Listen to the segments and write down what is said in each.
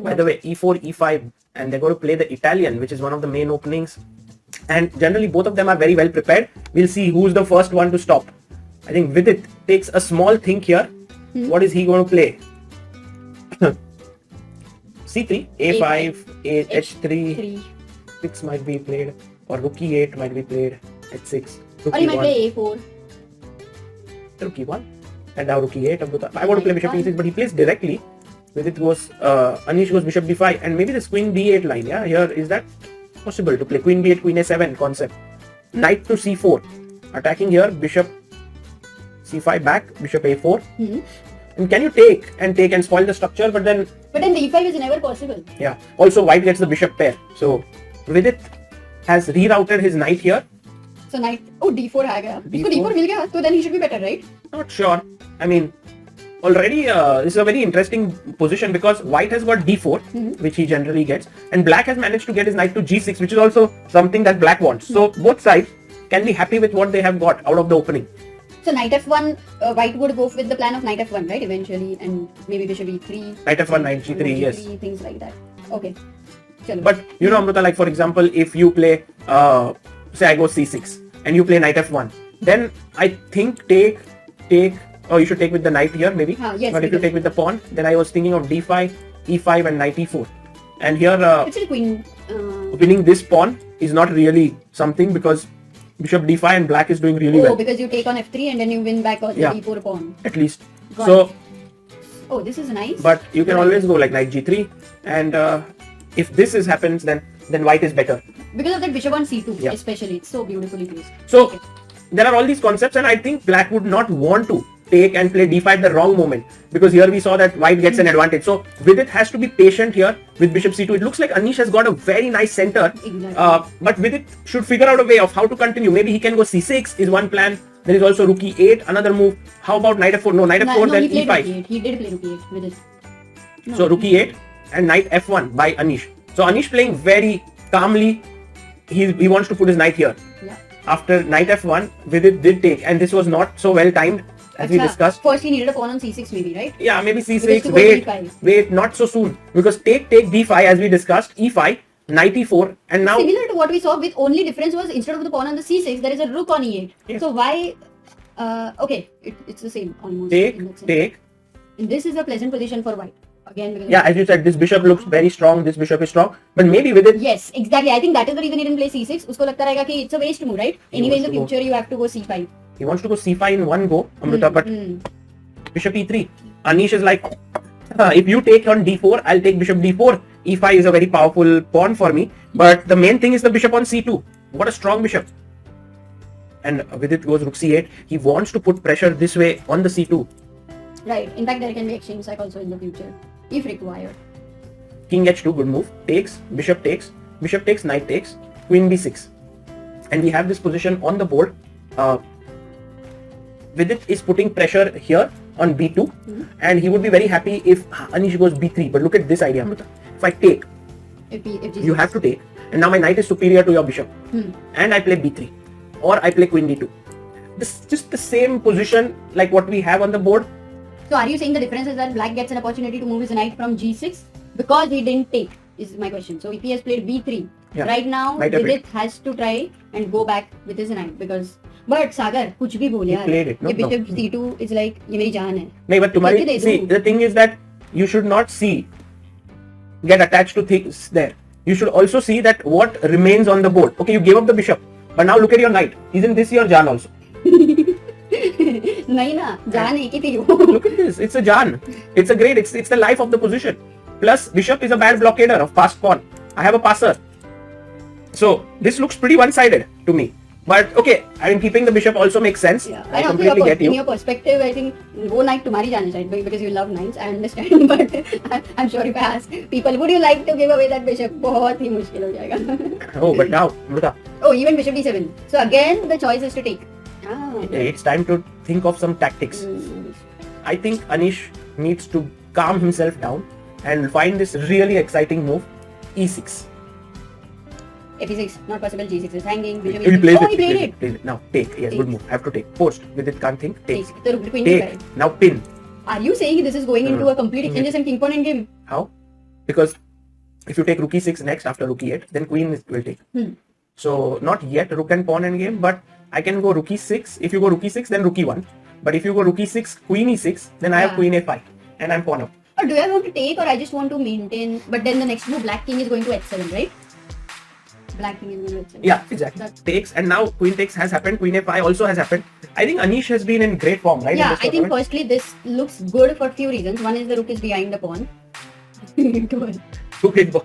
By the way, e4, e5, and they're going to play the Italian, which is one of the main openings. And generally, both of them are very well prepared. We'll see who's the first one to stop. I think Vidit takes a small think here. What is he going to play? c3, a5, h3, 6 might be played, or rook e8 might be played, h6, rook Or he might e1, play a4. rook e1, and now rook e8. Amruta. I want to play bishop e6, but he plays directly. Vidit goes, Anish goes bishop d5, and maybe this queen d8 line. Yeah, here is that possible to play queen b8, queen a7 concept. Knight to c4, attacking here, bishop c5 back, bishop a4. And can you take and spoil the structure? But then d5 is never possible. Yeah. Also, white gets the bishop pair. So Vidit has rerouted his knight here. So knight. Oh, d4 aa gaya. So d4 mil gaya. So then he should be better, right? Not sure. I mean, already this is a very interesting position because white has got d4, which he generally gets, and black has managed to get his knight to g6, which is also something that black wants. So both sides can be happy with what they have got out of the opening. So knight f1, white would go with the plan of knight f1, right? Eventually, and maybe bishop e3. Knight f1, knight g3, yes. Things like that. Okay. Chalo. But you know, Amruta, like for example, if you play, say I go c6 and you play knight f1, then I think take. Oh, you should take with the knight here, maybe. Yes, but if you take with the pawn, then I was thinking of d5, e5, and knight e4. And here, actually, queen. Winning this pawn is not really something because bishop d5 and black is doing really well. Oh, because you take on f3 and then you win back on the d4 pawn. At least. Got So. it. Oh, this is nice. But you can always go like knight g3, and if this happens, then white is better. Because of that bishop on c2, especially, it's so beautifully placed. So there are all these concepts, and I think black would not want to take and play d5 at the wrong moment, because here we saw that white gets an advantage. So Vidit has to be patient here with bishop c2. It looks like Anish has got a very nice center, Exactly. but Vidit should figure out a way of how to continue. Maybe he can go c6 is one plan. There is also rook e8, another move. How about knight f4? No, knight f4, then he played e5. rook e8. He did play rook e8 with it. No. So rook e8 and knight f1 by Anish. So Anish playing very calmly. He wants to put his knight here. Yeah. After knight f1, Vidit did take, and this was not so well timed as we discussed. First he needed a pawn on c6 maybe, right? Yeah, maybe c6. D5. Wait, not so soon, because take d5 as we discussed, e5, knight e4, and now Similar to what we saw, with only difference was instead of the pawn on the c6, there is a rook on e8. Yes. So why? Okay, it's the same almost. take. And this is a pleasant position for white. Again, because Yeah, as you said, this bishop looks very strong. This bishop is strong, but maybe with it. Yes, exactly. I think that is the reason he didn't play c6. Usko lagta rahega ki it's a waste move, right? Anyway, in the future you have to go c5. He wants to go c5 in one go, Amruta, but bishop e3. Anish is like, if you take on d4, I'll take bishop d4. e5 is a very powerful pawn for me, but the main thing is the bishop on c2. What a strong bishop. And with it goes rook c8. He wants to put pressure this way on the c2. Right. In fact, there can be exchange cycle also in the future, if required. King h2, good move. Takes, bishop takes, knight takes, queen b6. And we have this position on the board. Vidit is putting pressure here on b2, and he would be very happy if Anish goes b3. But look at this idea, Amruta. If I take, you have to take, and now my knight is superior to your bishop, and I play b3, or I play queen d2. This just the same position like what we have on the board. So are you saying the difference is that black gets an opportunity to move his knight from g6 because he didn't take, is my question. So if he has played b3, right now Vidit has to try and go back with his knight, because but Sagar kuch bhi bol yaar, played it. No, bishop c2 is like ye meri jaan hai. No, but tumhari, see, the thing is that you should not get attached to things there. You should also see that what remains on the board. Okay, you gave up the bishop, but now look at your knight. Isn't this your jaan also? Nahi na, jaan ek hi thi. Look at this. It's a jaan. It's a great. It's the life of the position. Plus, bishop is a bad blockader of passed pawn. I have a passer. So this looks pretty one-sided to me. But okay, I mean, keeping the bishop also makes sense. Yeah. I completely get you. In your perspective, I think wo knight tumhari jaan hai, because you love knights. I understand, but I'm sure if I ask people, would you like to give away that bishop? बहुत ही मुश्किल हो जाएगा. Oh, but now, Amruta. Oh, even bishop d7. So again, the choice is to take. It's time to think of some tactics. I think Anish needs to calm himself down and find this really exciting move, e6. f6, not possible. g6 is hanging. He plays he played it. Now take. Yes, good move. Have to take. Post. With it, can't think. Take. So queen take. d5. Now pin. Are you saying this is going into a complete exchanges and king pawn endgame? How? because if you take rook e6 next after rook e8, then queen will take. So not yet rook and pawn endgame, but I can go rook e6. If you go rook e6, then rook e1. But if you go rook e6, queen e6, then I have queen a5 and I'm pawn up. Or do I want to take, or I just want to maintain? But then the next move, black king is going to h7, right? Black king is going to h7. Yeah, exactly. That takes, and now queen takes has happened. Queen a5 also has happened. I think Anish has been in great form, right? Yeah, I think firstly this looks good for a few reasons. One is the rook is behind the pawn. Rook is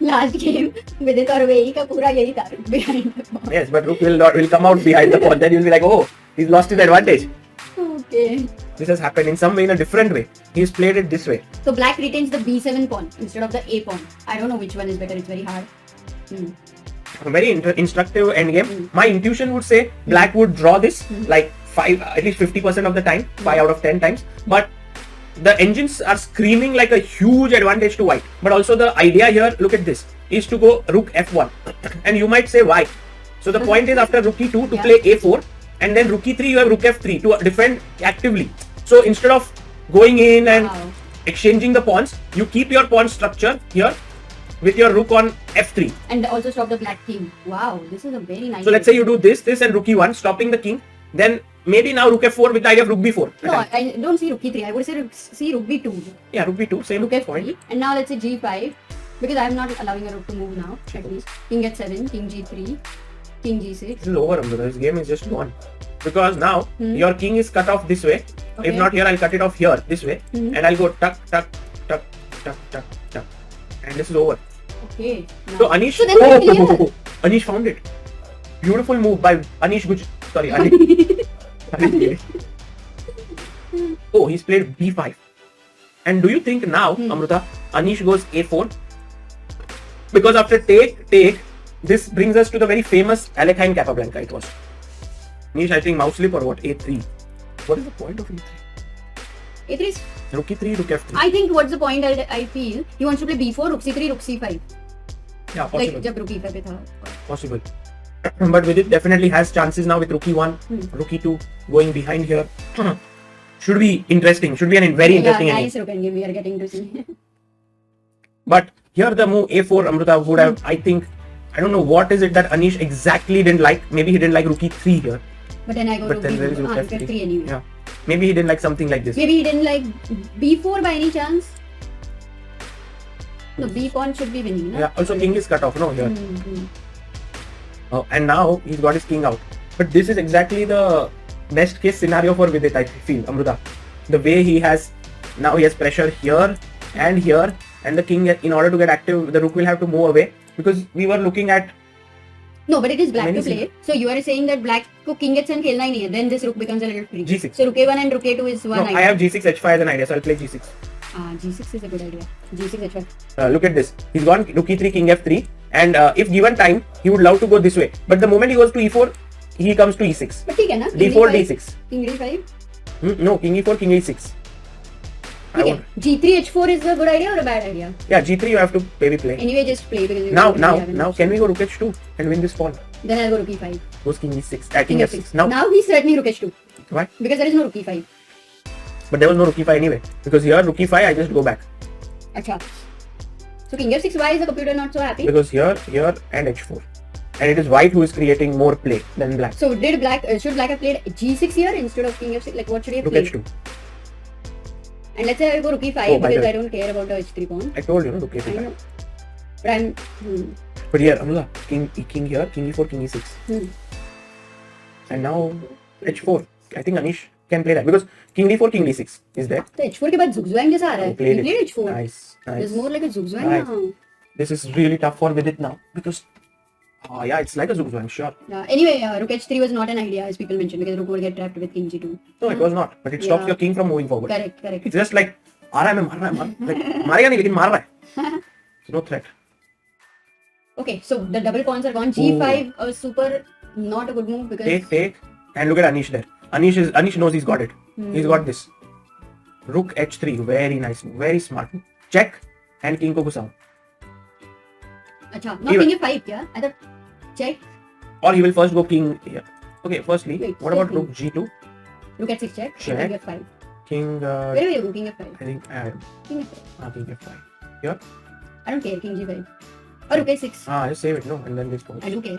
last game Vidit और वेई का पूरा यही था, behind the pawn. Yes, but rook will come out behind the pawn. Then you'll be like, oh, he's lost his advantage. Okay. This has happened in some way, in a different way. He's played it this way. So black retains the b7 pawn instead of the a pawn. I don't know which one is better. It's very hard. A very instructive endgame. My intuition would say black would draw this like at least 50% of the time, 5 out of 10 times. But the engines are screaming like a huge advantage to white. But also the idea here, look at this, is to go rook f1. And you might say why? So the point is after rook e2 to play a4, and then rook e3 you have rook f3 to defend actively. So instead of going in and exchanging the pawns, you keep your pawn structure here with your rook on f3. And also stop the black king. Wow, this is a very nice. So let's say you do this and rook e1, stopping the king. Then maybe now rook f4 with the idea of rook b4. No, I don't see rook e3. I would say see rook b2. Yeah, rook b2, same rook f3. Point. And now let's say g5, because I'm not allowing a rook to move now. At least king h7, king g3, king g6. This is over, Amruta. This game is just gone. Because now your king is cut off this way. Okay. If not here, I'll cut it off here this way, and I'll go tuck, tuck, tuck, tuck, tuck, tuck, and this is over. Okay. Now. So Anish, Anish found it. Beautiful move by Anish Anish. Oh, he's played b5. And do you think now, Amruta, Anish goes a4? Because after take, this brings us to the very famous Alekhine Capablanca it was. Anish, I think mouse slip or what? a3. What is the point of a3? a3 is rook e3, rook f3. I think what's the point I feel? He wants to play b4, rook c3, rook c5. Yeah, possible. Like jab rook e5 pe tha. Possible. But Vidit definitely has chances now with rook e1, rook e2 going behind here. Should be interesting. Should be a very interesting nice Rook Endgame we are getting to see. But here the move a4, Amruta would have, I think, I don't know what is it that Anish exactly didn't like. Maybe he didn't like rook e3 here. But then I go rook b2. Rook f3 anyway. Yeah. Maybe he didn't like something like this. Maybe he didn't like b4 by any chance. No, b pawn should be winning. No? Yeah. Also, king is cut off. No, here. Oh, and now he's got his king out. But this is exactly the best case scenario for Vidit, I feel, Amruta. The way he has pressure here, and the king, in order to get active, the rook will have to move away, because we were looking at. No, but it is black to play. So you are saying that black ko king h7 khelna hi nahi hai. Then this rook becomes a little free. g6. So rook a1 and rook a2 is one idea. I have g6 h5 as an idea, so I'll play g6. G6 is a good idea. G6 h5. Look at this. He's gone rook e3, king f3, and if given time, he would love to go this way. But the moment he goes to e4, he comes to e6. But ठीक है ना? d4, d6. King d5. No, king e4, king e6. Okay. G3 h4 is a good idea or a bad idea? Yeah, g3 you have to maybe play. Anyway, just play because now can we go rook h2 and win this pawn? Then I'll go rook e5. Goes king e6, king f6. Now he's threatening rook h2. Why? Because there is no rook e5. But there was no rook e5 anyway. Because here rook e5, I just go back. Acha. So king f6, why is the computer not so happy? Because here and h4. And it is white who is creating more play than black. So should black have played g6 here instead of king f6? Like what should he have played? Rook h2. And let's say I go rook e5 because I don't care about the h3 pawn. I told you, no, rook e5. I know. But I'm... But here, Amruta, king here, king e4, king e6. And now h4. I think Anish can play that because king d4, king d6 is there. So h4 के बाद zugzwang जैसा आ रहा है. He played h4. Nice. It's more like a zugzwang now. This is really tough for Vidit now because yeah, it's like a zugzwang, sure. Anyway, rook h3 was not an idea as people mentioned because rook will get trapped with king g2. No, it was not. But it stops your king from moving forward. Correct. It's just like आ रहा है मैं मार रहा है like मारेगा नहीं लेकिन मार रहा है. No threat. Okay, so the double pawns are gone. G5 a super not a good move because take and look at Anish there. Anish knows he's got it. He's got this. Rook h3, very nice move, very smart move. Check and king को घुसाओ. अच्छा, not king f5 क्या? I thought check. Or he will first go king here. Okay, firstly, what about rook g2? Rook h6 check. Check. King f5. King. Where are you go? King F5. I think I am. King F5. King F5. Here. I don't care. King G5. Or Rook A6. Just save it, no, and then this goes. I do care.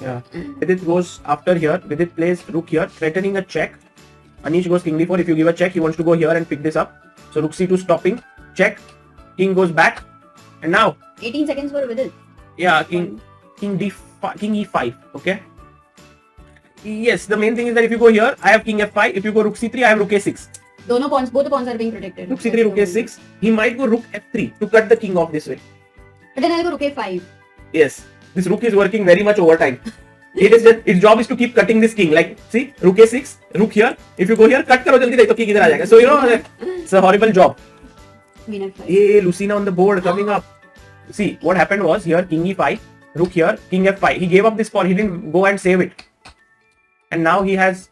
Yeah. Vidit goes after here. Vidit plays rook here, threatening a check. Anish goes king d4. If you give a check, he wants to go here and pick this up. So rook c2 stopping. Check. King goes back. And now. 18 seconds for Vidit. Yeah, king d5, king e5. Okay. Yes, the main thing is that if you go here, I have king f5. If you go rook c3, I have rook a6. Both the pawns are being protected. Rook c3, rook a6. He might go rook f3 to cut the king off this way. But then I'll go rook a5. Yes, this rook is working very much overtime. Its job is to keep cutting this king. Like, see, rook a6, rook here. If you go here, cut karo jaldi, to king idhar aa jayega. So, it's a horrible job. Queen f5. Hey, Lucina on the board coming up. See, what happened was here, king e5, rook here, king f5. He gave up this pawn. He didn't go and save it. And now he has...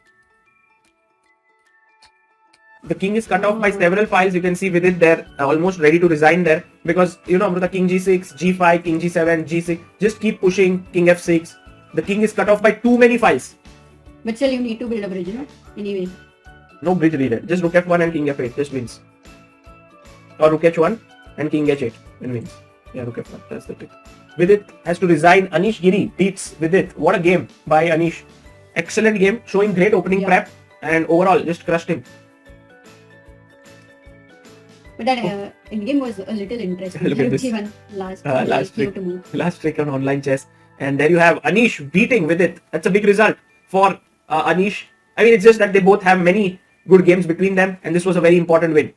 The king is cut off by several files. You can see with it there, almost ready to resign there. Because, Amruta, king g6, g5, king g7, g6. Just keep pushing, king f6. The king is cut off by too many files. But still, you need to build a bridge, Anyway. No bridge needed. Just rook f1 and king f8. Just wins. Or rook h1 and king h8. And wins. Yeah, rook f1. That's the trick. Vidit has to resign. Anish Giri beats Vidit. What a game by Anish. Excellent game. Showing great opening prep. And overall, just crushed him. But that endgame was a little interesting. Look at this. Last trick on online chess. And there you have Anish beating Vidit. That's a big result for Anish. I mean, it's just that they both have many good games between them. And this was a very important win.